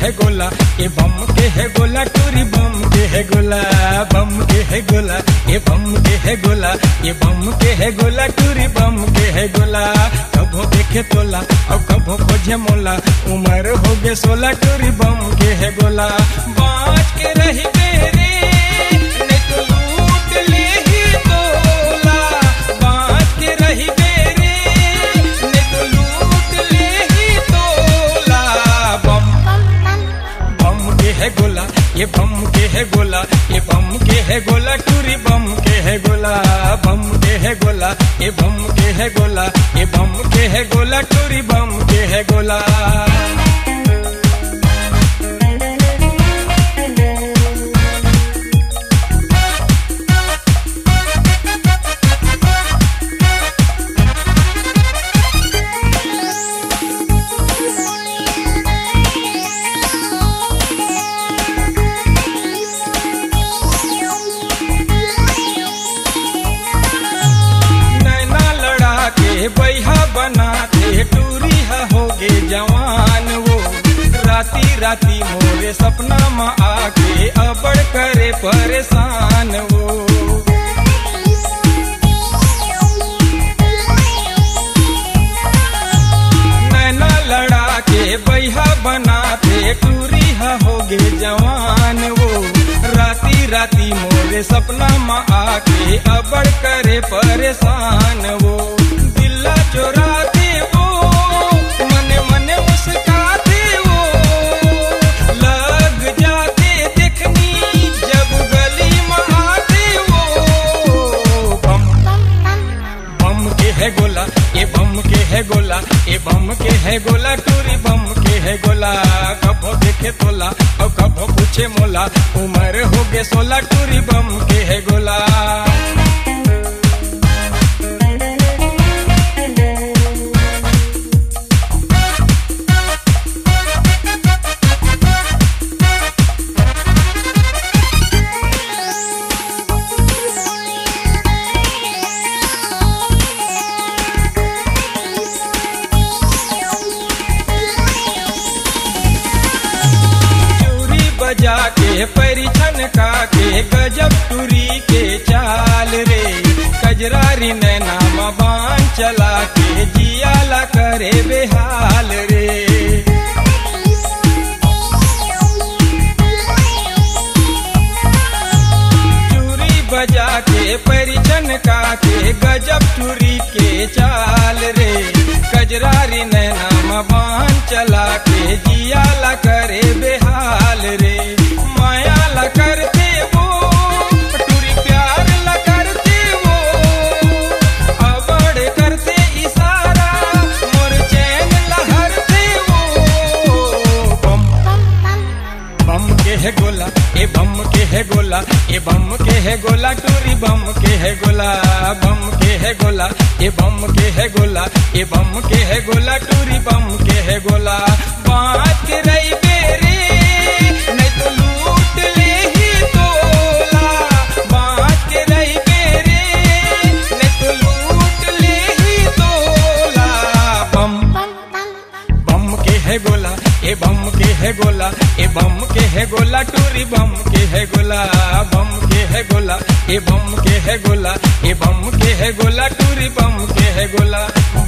है गोला, ये बम के है गोला टूरी बम के है गोला, बम के है गोला, ये बम के है गोला, ये बम के है गोला टूरी बम के है गोला। कभो देखे तोला और कभो खोजे मोला, उम्र हो गे 16 टूरी बम के है गोला। बाँच के रही बेरे नहीं तो लूट ले ही तोला, बाँच के रही बेरे नहीं तो लूट ले ही तोला। बम बम के है गोला, ये बम के है गोला, ये बम के है गोला टूरी बम के है गोला, बम के है गोला, ये बम के है गोला, ये बम के है गोला टूरी बम के है गोला। बैहा बनाते टूरी होगे जवान वो, राती राती मोरे सपना में आके अबड़ करे परेशान वो। नैना लड़ा के बैहा बनाते टूरी होगे जवान वो, राती राती मोरे सपना में आके अबड़ करे परेशान वो। चुराते वो मने मने मुस्काते वो, लग जाते देखनी जब गली में आते वो। बम बम के है गोला, ये बम के है गोला, ये बम के है गोला टूरी बम के है गोला। कभो देखे तोला और कभो पूछे मोला, उम्र हो गे 16 टूरी बम के है गोला। जाके परिछन का के गजब टूरी के चाल रे, कजरारी नैना में बाण चला के जियाला करे बेहाल रे। चूरी बजा के परिछन का के गजब टूरी के चाल रे, कजरारी नैना में बाण चला के जियाला करे बेहाल रे। माया ला करते वो टूरी प्यार ला करते वो, अबड़ करते इशारा मोर चैन लहरते वो। बम बम के है गोला, ये बम के है गोला, ये बम के है गोला टूरी बम के है गोला, बम के है गोला, ये बम के है गोला, ये बम के है गोला टूरी बम के है गोला। बाँच के रही बेरे नहीं तो लूट ले ही तोला, बाँच के रही बेरे नहीं तो लूट ले ही तोला। बम बम के है गोला, ये बम के है गोला, ये बम के है गोला टूरी बम के है गोला, बम के है गोला, ये बम के है गोला, ये बम के है गोला टूरी बम के है गोला।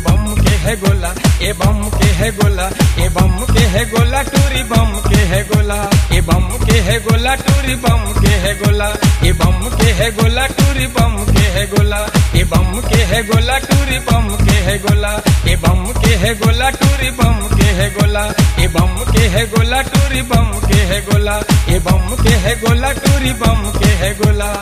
बम के है गोला, ये बम के है गोला, ये बम के है गोला टूरी बम के है गोला, ये बम के है गोला टूरी बम के है गोला, ये बम के है गोला टूरी बम के है गोला, ये बम के है गोला टूरी बम के है गोला, ये बम के है गोला टूरी बम के है गोला, ये बम के है गोला टूरी बम के है गोला, ये बम के है गोला टूरी बम के है गोला।